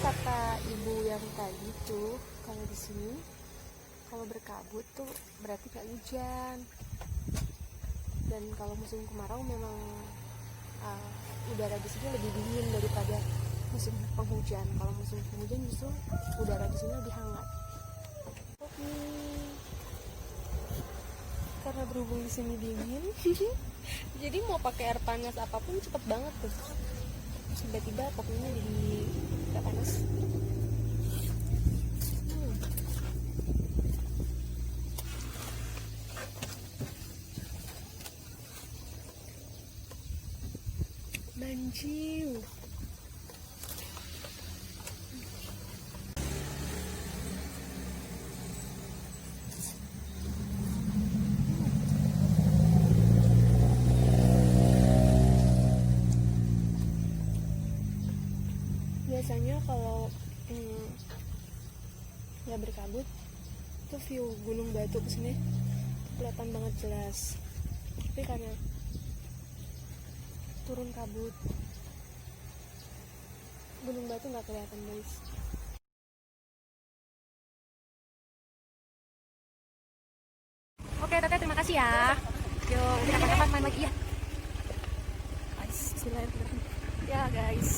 kata ibu yang tadi tuh, kalau di sini kalau berkabut tuh berarti kayak hujan. Dan kalau musim kemarau memang udara di sini lebih dingin daripada musim penghujan. Kalau musim penghujan justru udara di sini lebih hangat. Oke. Karena berhubung di sini dingin, jadi mau pakai air panas apapun cepet banget tuh. Tiba-tiba pokoknya jadi gak panas. Banjiu. Biasanya kalau nggak berkabut tuh view Gunung Batu kesini kelihatan banget jelas, tapi karena turun kabut Gunung Batu nggak kelihatan guys. Oke teteh, terima kasih ya. Yuk nanti kapan-kapan main lagi ya guys. Bismillahirrahmanirrahim ya guys.